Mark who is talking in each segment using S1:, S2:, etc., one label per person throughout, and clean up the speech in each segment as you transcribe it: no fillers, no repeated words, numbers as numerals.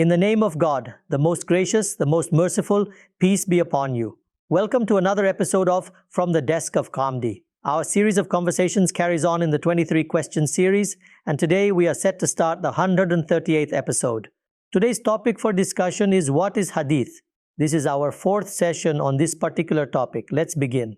S1: In the name of God, the most gracious, the most merciful, peace be upon you. Welcome to another episode of From the Desk of Ghamidi. Our series of conversations carries on in the 23 question series, and today we are set to start the 138th episode. Today's topic for discussion is what is Hadith? This is our fourth session on this particular topic. Let's begin.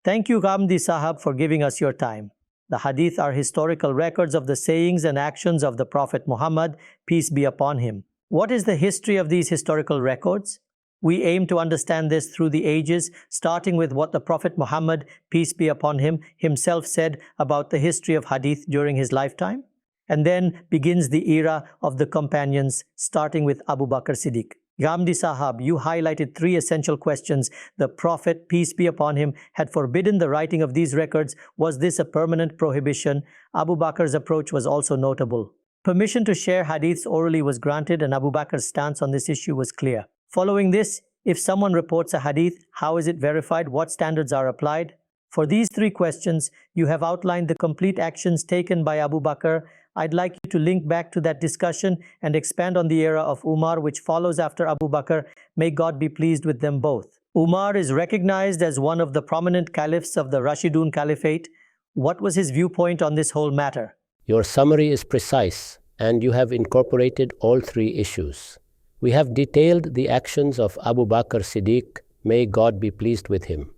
S1: Thank you, Ghamidi Sahab, for giving us your time. The Hadith are historical records of the sayings and actions of the Prophet Muhammad, peace be upon him. What is the history of these historical records? We aim to understand this through the ages, starting with what the Prophet Muhammad, peace be upon him, himself said about the history of Hadith during his lifetime, and then begins the era of the companions, starting with Abu Bakr Siddiq. Ghamidi Sahab, you highlighted three essential questions. The Prophet, peace be upon him, had forbidden the writing of these records. Was this a permanent prohibition? Abu Bakr's approach was also notable. Permission to share hadiths orally was granted, and Abu Bakr's stance on this issue was clear. Following this, if someone reports a hadith, how is it verified? What standards are applied? For these three questions, you have outlined the complete actions taken by Abu Bakr. I'd like you to link back to that discussion and expand on the era of Umar, which follows after Abu Bakr. May God be pleased with them both. Umar is recognized as one of the prominent caliphs of the Rashidun Caliphate. What was his viewpoint on this whole matter?
S2: Your summary is precise, and you have incorporated all three issues. We have detailed the actions of Abu Bakr Siddiq, may God be pleased with him.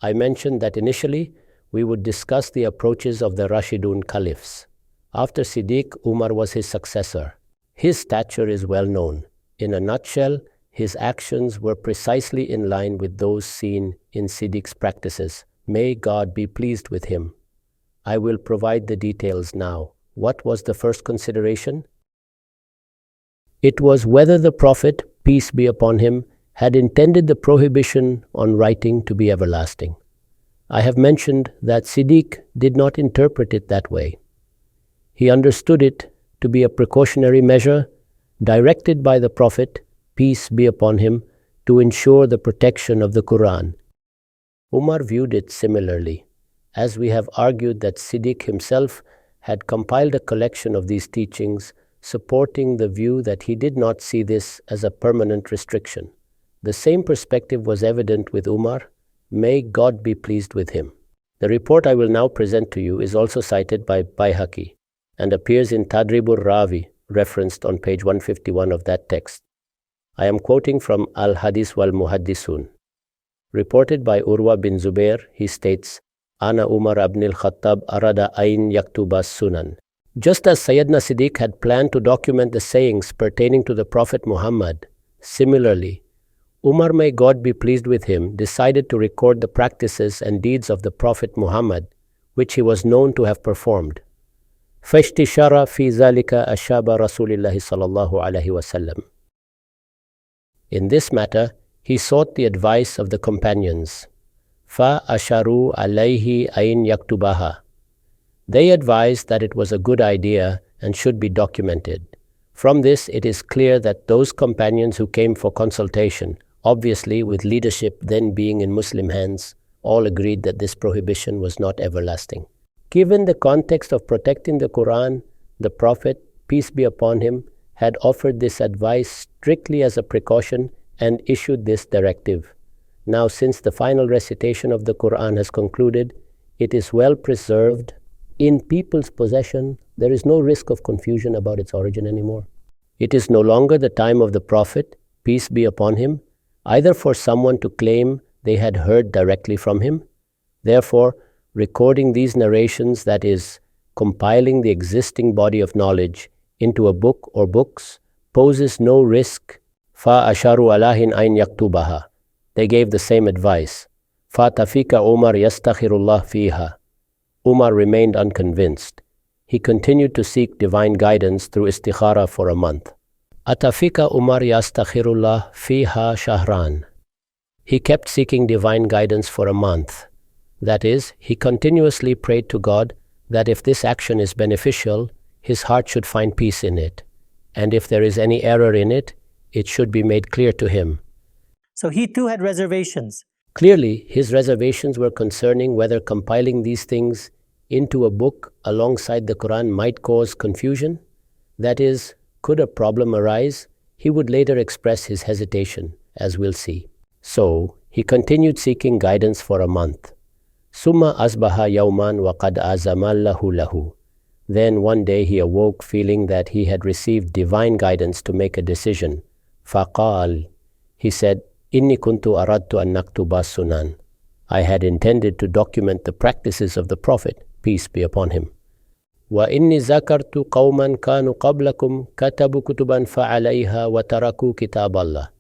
S2: I mentioned that initially we would discuss the approaches of the Rashidun Caliphs. After Siddiq, Umar was his successor. His stature is well known. In a nutshell, his actions were precisely in line with those seen in Siddiq's practices. May God be pleased with him. I will provide the details now. What was the first consideration? It was whether the Prophet, peace be upon him, had intended the prohibition on writing to be everlasting. I have mentioned that Siddiq did not interpret it that way. He understood it to be a precautionary measure directed by the Prophet, peace be upon him, to ensure the protection of the Quran. Umar viewed it similarly, as we have argued that Siddiq himself had compiled a collection of these teachings, supporting the view that he did not see this as a permanent restriction. The same perspective was evident with Umar. May God be pleased with him. The report I will now present to you is also cited by Bayhaqi and appears in Tadribur Ravi, referenced on page 151 of that text. I am quoting from Al-Hadith wal Muhaddisun. Reported by Urwa bin Zubair, he states, Ana Umar ibn al-Khattab arada ayn yaktuba sunan. Just as Sayyidina Siddiq had planned to document the sayings pertaining to the Prophet Muhammad, similarly, Umar, may God be pleased with him, decided to record the practices and deeds of the Prophet Muhammad, which he was known to have performed. فَاشْتِشَارَ فِي ذَلِكَ أَشَابَ رَسُولِ اللَّهِ صَلَى اللَّهُ عَلَيْهِ وَسَلَّمَ. In this matter, he sought the advice of the companions. فَأَشَارُوا عَلَيْهِ أَيْنْ يَكْتُبَهَا. They advised that it was a good idea and should be documented. From this, it is clear that those companions who came for consultation, obviously with leadership then being in Muslim hands, all agreed that this prohibition was not everlasting. Given the context of protecting the Quran, the Prophet, peace be upon him, had offered this advice strictly as a precaution and issued this directive. Now, since the final recitation of the Quran has concluded, it is well preserved in people's possession. There is no risk of confusion about its origin anymore. It is no longer the time of the Prophet, peace be upon him, either for someone to claim they had heard directly from him. Therefore, recording these narrations, that is, compiling the existing body of knowledge into a book or books, poses no risk. فَأَشَارُوا عَلَيْهِ أَيْنْ يَكْتُبَهَا. They gave the same advice. فَتَفِكَ Umar يَسْتَخِرُ اللَّهِ فِيهَا. Umar remained unconvinced. He continued to seek divine guidance through istikhara for a month. Atafika Umar yastakhirullah fiha shahran. He kept seeking divine guidance for a month. That is, he continuously prayed to God that if this action is beneficial, his heart should find peace in it. And if there is any error in it, it should be made clear to him.
S1: So he too had reservations.
S2: Clearly, his reservations were concerning whether compiling these things into a book alongside the Quran might cause confusion. That is, could a problem arise He would later express his hesitation, as we'll see. So, he continued seeking guidance for a month. Summa asbaha yawman wa qad azamallahu lahu. Then one day he awoke feeling that he had received divine guidance to make a decision. Faqal, he said, Inni kuntu aradtu an naktuba sunan. I had intended to document the practices of the Prophet, peace be upon him. Wa inni zakartu qawman kanu qablakum katabu kutuban fa'alayha wa taraku kitab Allah.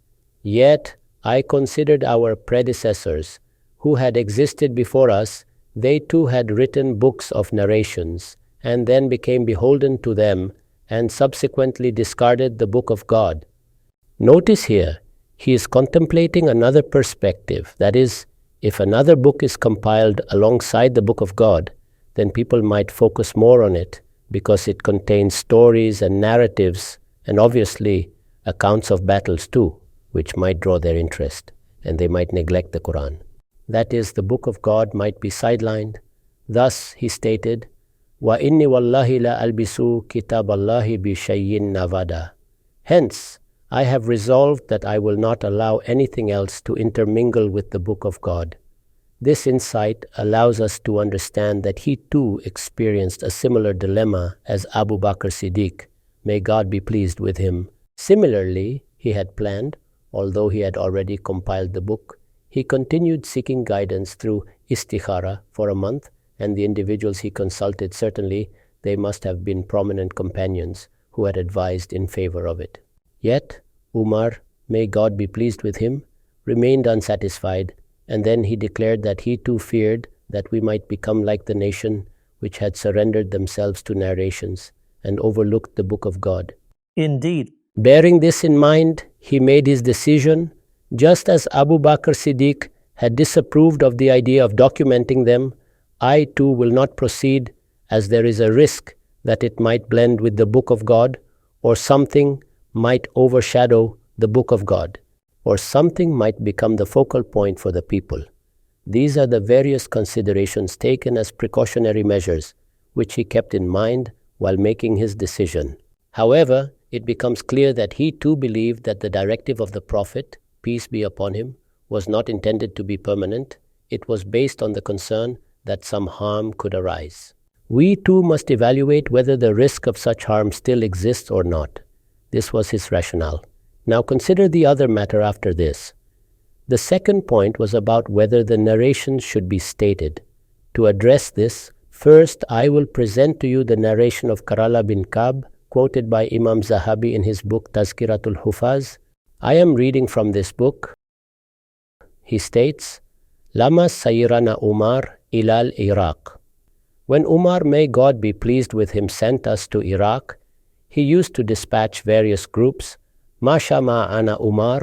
S2: Yet I considered our predecessors, who had existed before us, they too had written books of narrations, and then became beholden to them, and subsequently discarded the book of God. Notice here, he is contemplating another perspective, that is, if another book is compiled alongside the book of God, then people might focus more on it because it contains stories and narratives and obviously accounts of battles too, which might draw their interest, and they might neglect the Quran. That is, the book of God might be sidelined. Thus, he stated, Wa inni wallahi la albisu kitab Allahi bi shayyin navada. Hence, I have resolved that I will not allow anything else to intermingle with the book of God. This insight allows us to understand that he too experienced a similar dilemma as Abu Bakr Siddiq, may God be pleased with him. Similarly, he had planned, although he had already compiled the book, he continued seeking guidance through istikhara for a month, and the individuals he consulted, certainly they must have been prominent companions who had advised in favor of it. Yet, Umar, may God be pleased with him, remained unsatisfied, and then he declared that he too feared that we might become like the nation which had surrendered themselves to narrations and overlooked the book of God.
S1: Indeed.
S2: Bearing this in mind, he made his decision, just as Abu Bakr Siddiq had disapproved of the idea of documenting them. I too will not proceed, as there is a risk that it might blend with the book of God, or something might overshadow the book of God, or something might become the focal point for the people. These are the various considerations taken as precautionary measures, which he kept in mind while making his decision. However, it becomes clear that he too believed that the directive of the Prophet, peace be upon him, was not intended to be permanent. It was based on the concern that some harm could arise. We too must evaluate whether the risk of such harm still exists or not. This was his rationale. Now consider the other matter after this. The second point was about whether the narration should be stated. To address this, first I will present to you the narration of Karala bin Kab, quoted by Imam Zahabi in his book Tazkiratul Hufaz. I am reading from this book. He states, Lama Sayyirana Umar ilal Iraq. When Umar, may God be pleased with him, sent us to Iraq, he used to dispatch various groups. Masha ma'ana Umar,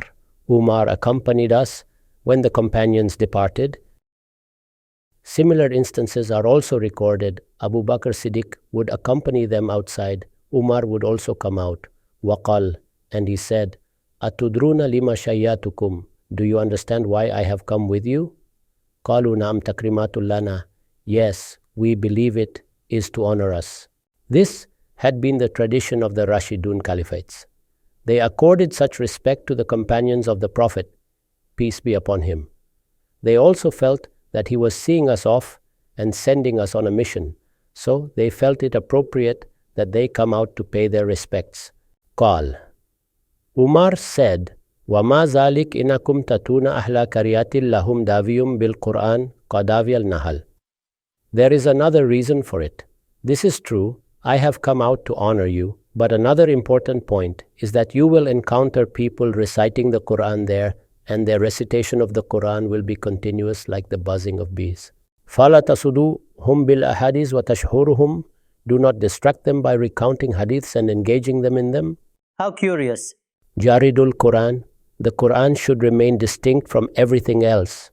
S2: Umar accompanied us when the companions departed. Similar instances are also recorded. Abu Bakr Siddiq would accompany them outside. Umar would also come out. Waqal, and he said, Atudruna lima shayyatukum. Do you understand why I have come with you? Qalu naam takrimatul lana. Yes, we believe it is to honor us. This had been the tradition of the Rashidun Caliphates. They accorded such respect to the companions of the Prophet, peace be upon him. They also felt that he was seeing us off and sending us on a mission, so they felt it appropriate that they come out to pay their respects. Qal. Umar said, وَمَا ذَلِكْ إِنَكُمْ تَتُونَ أَهْلَ كَرِيَاتٍ لَهُمْ دَاوِيٌّ بِالْقُرْآنِ قَدَاوِيَ النَّهَلِ. There is another reason for it. This is true, I have come out to honor you, but another important point is that you will encounter people reciting the Quran there, and their recitation of the Quran will be continuous like the buzzing of bees. فَلَا تَصُدُوا هُمْ بِالْأَحَادِيثِ وَتَشْهُرُهُمْ. Do not distract them by recounting hadiths and engaging them in them.
S1: How curious.
S2: Jaridul Quran. The Quran should remain distinct from everything else.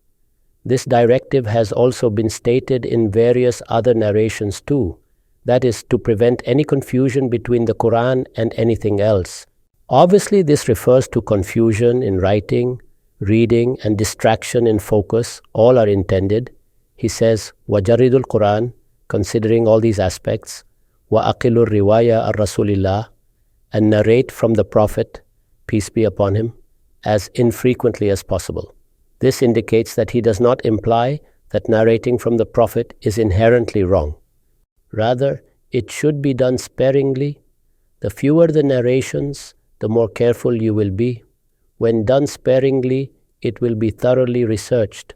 S2: This directive has also been stated in various other narrations too. That is, to prevent any confusion between the Quran and anything else. Obviously, this refers to confusion in writing, reading, and distraction in focus. All are intended. He says, وَجَرِدُ الْقُرْآنِ, considering all these aspects, وَأَقِلُ الرِّوَايَةَ الرَّسُولِ اللَّهِ, and narrate from the Prophet, peace be upon him, as infrequently as possible. This indicates that he does not imply that narrating from the Prophet is inherently wrong. Rather, it should be done sparingly. The fewer the narrations, the more careful you will be. When done sparingly, it will be thoroughly researched.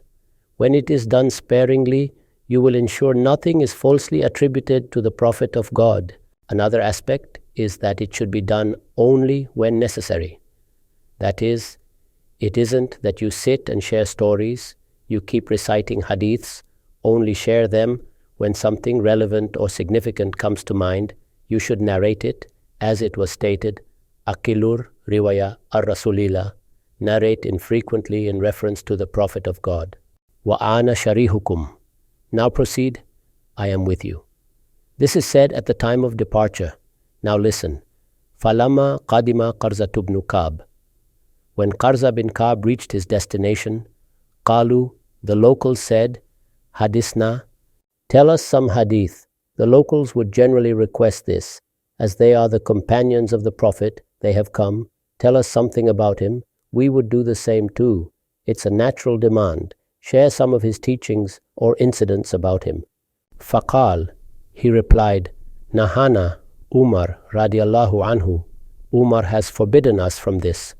S2: When it is done sparingly, you will ensure nothing is falsely attributed to the Prophet of God. Another aspect is that it should be done only when necessary. That is, it isn't that you sit and share stories, you keep reciting hadiths, only share them when something relevant or significant comes to mind. You should narrate it, as it was stated, Akilur riwaya ar-Rasulillah, narrate infrequently in reference to the Prophet of God. Wa ana sharihukum. Now proceed, I am with you. This is said at the time of departure. Now listen. Falama qadima Qarza ibn Ka'b. When Qarza bin Ka'b reached his destination, Qalu, the locals said, Hadithna, tell us some hadith. The locals would generally request this. As they are the companions of the Prophet, they have come. Tell us something about him. We would do the same too. It's a natural demand. Share some of his teachings or incidents about him. Faqal, he replied, Nahana, Umar radiallahu anhu. Umar has forbidden us from this.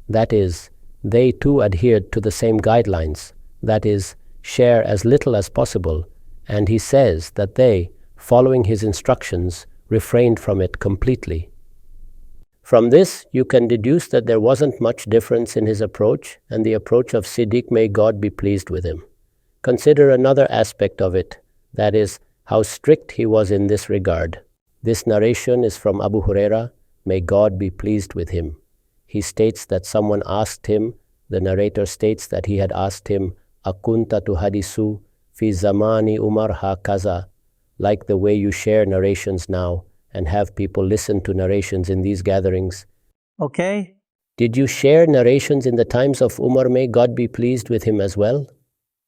S2: That is, they too adhered to the same guidelines. That is, share as little as possible. And he says that they, following his instructions, refrained from it completely. From this, you can deduce that there wasn't much difference in his approach and the approach of Siddiq, may God be pleased with him. Consider another aspect of it, that is, how strict he was in this regard. This narration is from Abu Huraira, may God be pleased with him. He states that someone asked him, the narrator states that he had asked him, Akunta tu hadisu fi zamani Umar ha kaza, like the way you share narrations now and have people listen to narrations in these gatherings.
S1: Okay.
S2: Did you share narrations in the times of Umar, may God be pleased with him as well?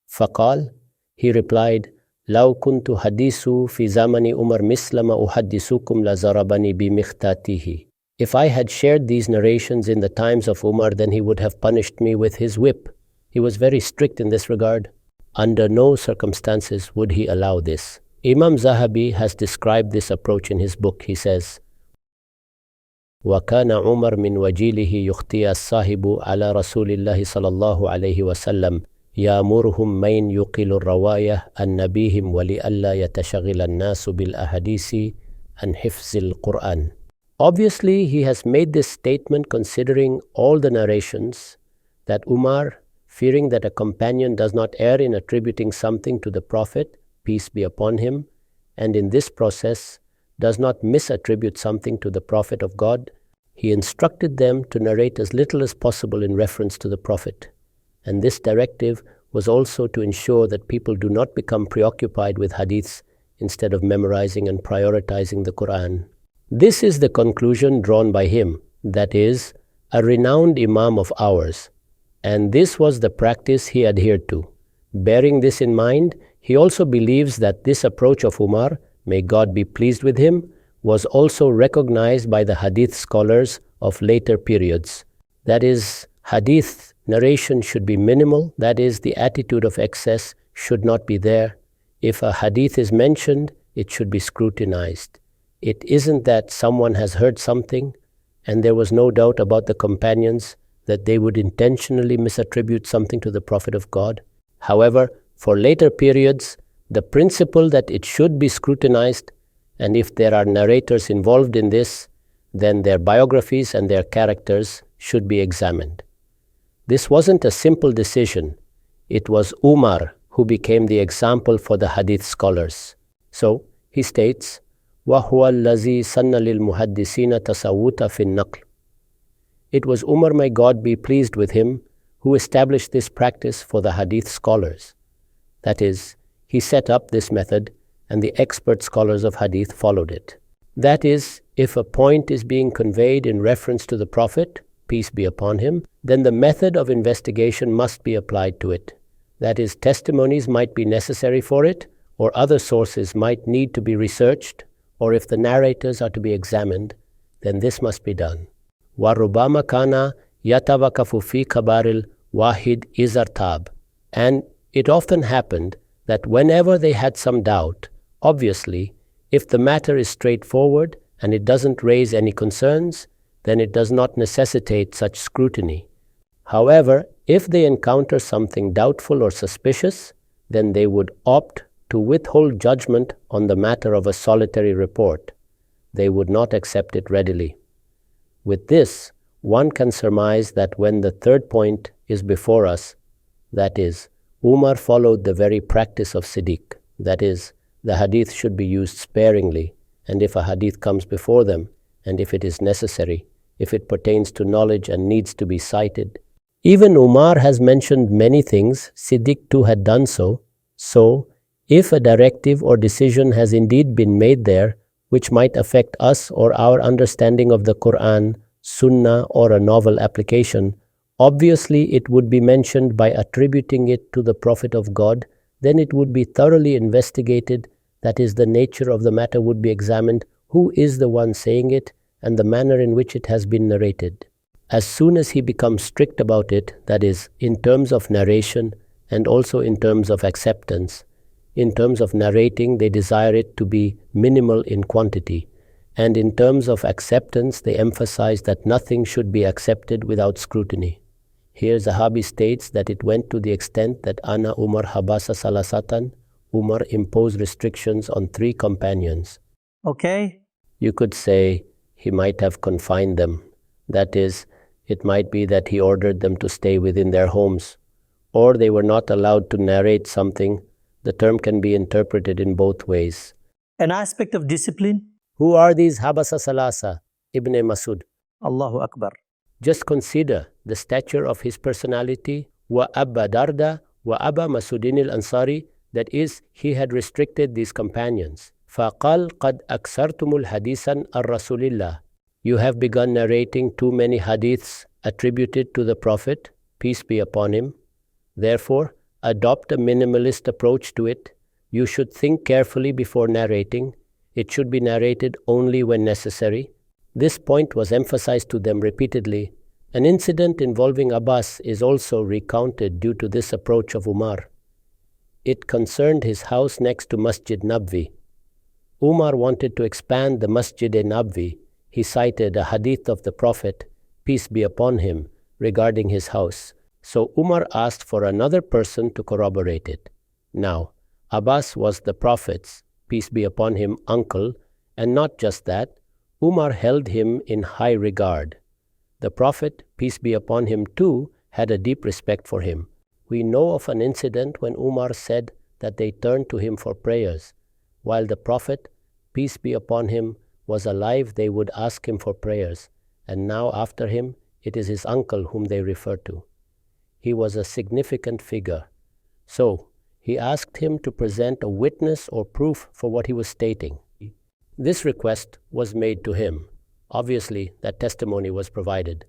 S2: Faqal, he replied, Law kuntu hadisu fi zamani Umar mislama uhaddisukum la zarabani bi mikhtatihi. If I had shared these narrations in the times of Umar, then he would have punished me with his whip. He was very strict in this regard. Under no circumstances would he allow this. Imam Zahabi has described this approach in his book. He says, وَكَانَ عُمَرْ مِنْ وَجِيلِهِ يُخْتِيَ الصَّاحِبُ عَلَى رَسُولِ اللَّهِ صَلَى اللَّهُ عَلَيْهِ وَسَلَّمْ يَأْمُرُهُمْ مَنْ يُقِلُ الرَّوَايَةَ عَنْ نَبِيهِمْ وَلِأَلَّا يَتَشَغِلَ النَّاسُ بِالْأَحَادِيثِ عَنْ حِفْظِ الْقُرْآنِ. Obviously, he has made this statement considering all the narrations that Umar, fearing that a companion does not err in attributing something to the Prophet, peace be upon him, and in this process does not misattribute something to the Prophet of God, he instructed them to narrate as little as possible in reference to the Prophet. And this directive was also to ensure that people do not become preoccupied with hadiths instead of memorizing and prioritizing the Quran. This is the conclusion drawn by him, that is, a renowned Imam of ours, and this was the practice he adhered to. Bearing this in mind, he also believes that this approach of Umar, may God be pleased with him, was also recognized by the hadith scholars of later periods. That is, hadith narration should be minimal, that is, the attitude of excess should not be there. If a hadith is mentioned, it should be scrutinized. It isn't that someone has heard something and there was no doubt about the companions that they would intentionally misattribute something to the Prophet of God. However, for later periods, the principle that it should be scrutinized, and if there are narrators involved in this, then their biographies and their characters should be examined. This wasn't a simple decision. It was Umar who became the example for the hadith scholars. So, he states, وَهُوَ الَّذِي سَنَّ لِلْمُحَدِّثِينَ تَسَوُّتَ فِي النَّقْلِ. It was Umar, may God be pleased with him, who established this practice for the hadith scholars. That is, he set up this method and the expert scholars of hadith followed it. That is, if a point is being conveyed in reference to the Prophet, peace be upon him, then the method of investigation must be applied to it. That is, testimonies might be necessary for it, or other sources might need to be researched, or if the narrators are to be examined, then this must be done. وَرُبَّمَا كَانَ يَتَوَقَّفُ فِي كَبَارِ الْوَاحِدِ إِذَا ارْتَابَ. And it often happened that whenever they had some doubt, obviously, if the matter is straightforward and it doesn't raise any concerns, then it does not necessitate such scrutiny. However, if they encounter something doubtful or suspicious, then they would opt to withhold judgment on the matter of a solitary report. They would not accept it readily. With this, one can surmise that when the third point is before us, that is, Umar followed the very practice of Siddiq, that is, the hadith should be used sparingly, and if a hadith comes before them, and if it is necessary, if it pertains to knowledge and needs to be cited. Even Umar has mentioned many things, Siddiq too had done so. So, if a directive or decision has indeed been made there, which might affect us or our understanding of the Quran, Sunnah, or a novel application, obviously it would be mentioned by attributing it to the Prophet of God, then it would be thoroughly investigated, that is, the nature of the matter would be examined, who is the one saying it, and the manner in which it has been narrated. As soon as he becomes strict about it, that is, in terms of narration and also in terms of acceptance, in terms of narrating, they desire it to be minimal in quantity, and in terms of acceptance, they emphasize that nothing should be accepted without scrutiny. Here Zahabi states that it went to the extent that Ana Umar Habasa Salasatan, Umar imposed restrictions on 3 companions.
S1: Okay.
S2: You could say he might have confined them. That is, it might be that he ordered them to stay within their homes, or they were not allowed to narrate something. The term can be interpreted in both ways.
S1: An aspect of discipline?
S2: Who are these Habasa Salasa? Ibn Masud.
S1: Allahu Akbar.
S2: Just consider the stature of his personality. Wa Abba Darda wa Abba Masudin al-Ansari, that is, he had restricted these companions. فَقَالْ قَدْ أَكْسَرْتُمُ الْحَدِيثًا الرَّسُولِ اللَّهِ. You have begun narrating too many hadiths attributed to the Prophet, peace be upon him. Therefore, adopt a minimalist approach to it. You should think carefully before narrating. It should be narrated only when necessary. This point was emphasized to them repeatedly. An incident involving Abbas is also recounted due to this approach of Umar. It concerned his house next to Masjid Nabvi. Umar wanted to expand the Masjid-e-Nabvi. He cited a hadith of the Prophet, peace be upon him, regarding his house. So Umar asked for another person to corroborate it. Now, Abbas was the Prophet's, peace be upon him, uncle, and not just that, Umar held him in high regard. The Prophet, peace be upon him too, had a deep respect for him. We know of an incident when Umar said that they turned to him for prayers. While the Prophet, peace be upon him, was alive, they would ask him for prayers, and now after him, it is his uncle whom they refer to. He was a significant figure. So, he asked him to present a witness or proof for what he was stating. This request was made to him. Obviously, that testimony was provided.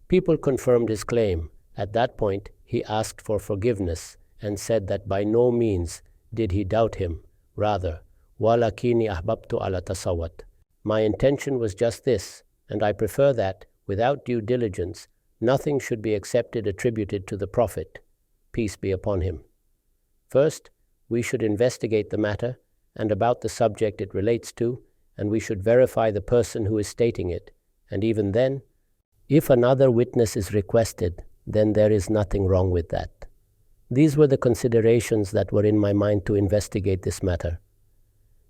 S2: People confirmed his claim. At that point, he asked for forgiveness and said that by no means did he doubt him. Rather, وَلَكِنِي أَحْبَبْتُ عَلَى تَصَوَّتْ. My intention was just this, and I prefer that, without due diligence, nothing should be accepted attributed to the Prophet, peace be upon him. First, we should investigate the matter and about the subject it relates to, and we should verify the person who is stating it, and even then, if another witness is requested, then there is nothing wrong with that. These were the considerations that were in my mind to investigate this matter.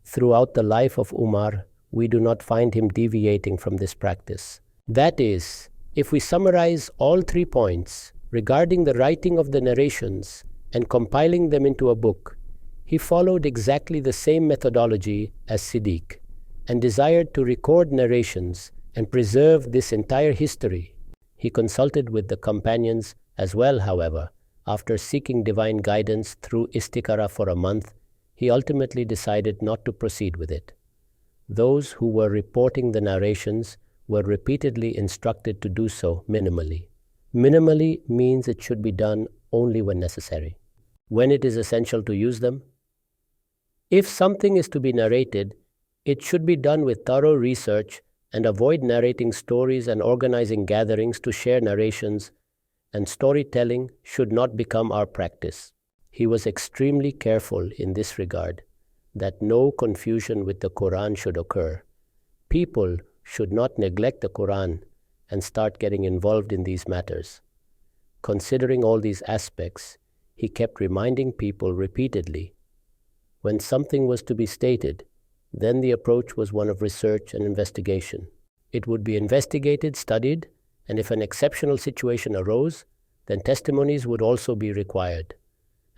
S2: Throughout the life of Umar, we do not find him deviating from this practice. That is, if we summarize all 3 points regarding the writing of the narrations and compiling them into a book, he followed exactly the same methodology as Siddiq and desired to record narrations and preserve this entire history. He consulted with the companions as well, however. After seeking divine guidance through istikara for a month, he ultimately decided not to proceed with it. Those who were reporting the narrations were repeatedly instructed to do so minimally. Minimally means it should be done only when necessary, when it is essential to use them. If something is to be narrated, it should be done with thorough research and avoid narrating stories and organizing gatherings to share narrations, and storytelling should not become our practice. He was extremely careful in this regard that no confusion with the Quran should occur. People should not neglect the Quran and start getting involved in these matters. Considering all these aspects, he kept reminding people repeatedly. When something was to be stated, then the approach was one of research and investigation. It would be investigated, studied, and if an exceptional situation arose, then testimonies would also be required,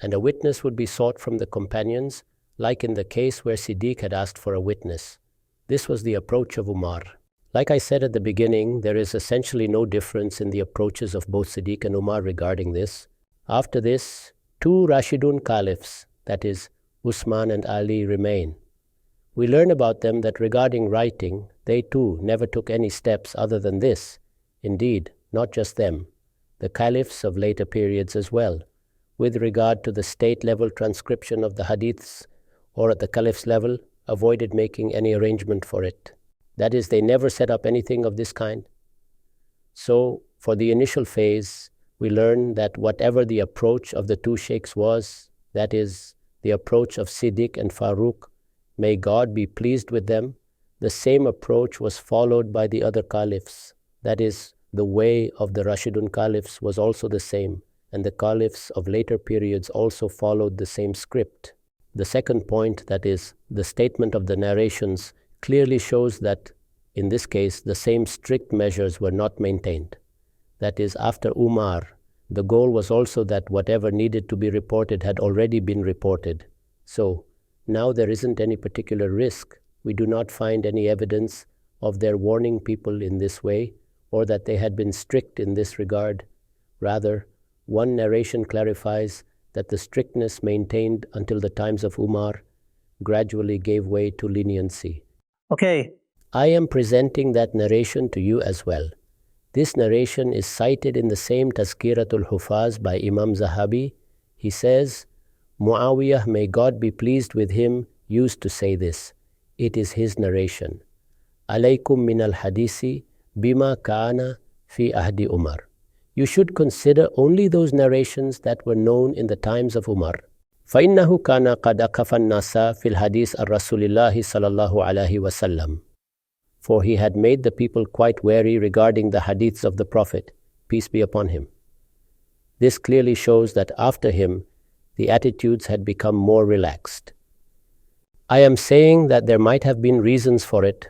S2: and a witness would be sought from the companions, like in the case where Siddiq had asked for a witness. This was the approach of Umar. Like I said at the beginning, there is essentially no difference in the approaches of both Siddiq and Umar regarding this. After this, two Rashidun Caliphs, that is, Usman and Ali, remain. We learn about them that regarding writing, they too never took any steps other than this. Indeed, not just them, the caliphs of later periods as well, with regard to the state-level transcription of the hadiths, or at the caliph's level, avoided making any arrangement for it. That is, they never set up anything of this kind. So, for the initial phase, we learn that whatever the approach of the two sheikhs was, that is, the approach of Siddiq and Farooq, may God be pleased with them, the same approach was followed by the other caliphs. That is, the way of the Rashidun caliphs was also the same, and the caliphs of later periods also followed the same script. The second point, that is, the statement of the narrations, clearly shows that, in this case, the same strict measures were not maintained. That is, after Umar, the goal was also that whatever needed to be reported had already been reported. So, now there isn't any particular risk. We do not find any evidence of their warning people in this way, or that they had been strict in this regard. Rather, one narration clarifies that the strictness maintained until the times of Umar gradually gave way to leniency.
S1: Okay.
S2: I am presenting that narration to you as well. This narration is cited in the same Tazkiratul Hufaz by Imam Zahabi. He says, Muawiyah, may God be pleased with him, used to say this. It is his narration. Alaykum min al-hadisi bima kana fi ahdi Umar. You should consider only those narrations that were known in the times of Umar. فَإِنَّهُ كَانَ قَدْ أَكَفَ النَّاسَ فِي الْحَدِيثِ الرَّسُولِ اللَّهِ صَلَى اللَّهُ عَلَيْهِ وَسَلَّمَ. For he had made the people quite wary regarding the hadiths of the Prophet, peace be upon him. This clearly shows that after him, the attitudes had become more relaxed. I am saying that there might have been reasons for it.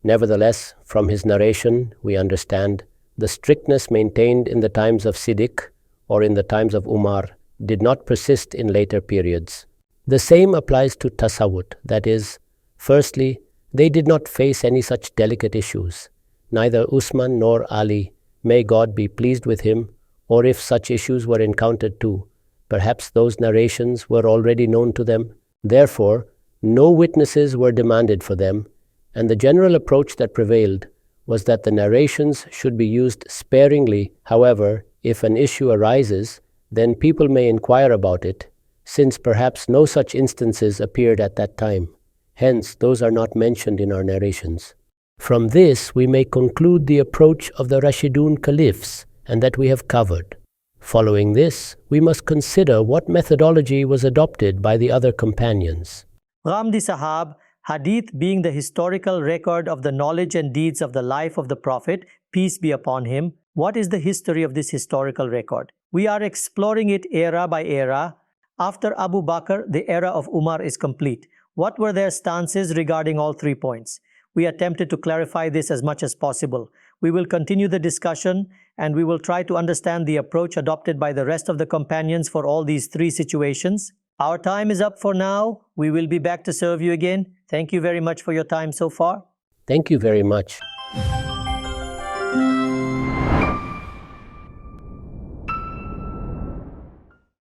S2: Nevertheless, from his narration, we understand the strictness maintained in the times of Siddiq or in the times of Umar did not persist in later periods. The same applies to tasawwut, that is, firstly, they did not face any such delicate issues. Neither Usman nor Ali, may God be pleased with him, or if such issues were encountered too, perhaps those narrations were already known to them. Therefore, no witnesses were demanded for them, and the general approach that prevailed was that the narrations should be used sparingly. However, if an issue arises, then people may inquire about it, since perhaps no such instances appeared at that time. Hence, those are not mentioned in our narrations. From this, we may conclude the approach of the Rashidun Caliphs, and that we have covered. Following this, we must consider what methodology was adopted by the other companions.
S1: Ghamidi Sahab, Hadith being the historical record of the knowledge and deeds of the life of the Prophet, peace be upon him, what is the history of this historical record? We are exploring it era by era. After Abu Bakr, the era of Umar is complete. What were their stances regarding all 3 points? We attempted to clarify this as much as possible. We will continue the discussion and we will try to understand the approach adopted by the rest of the companions for all these 3 situations. Our time is up for now. We will be back to serve you again. Thank you very much for your time so far.
S2: Thank you very much.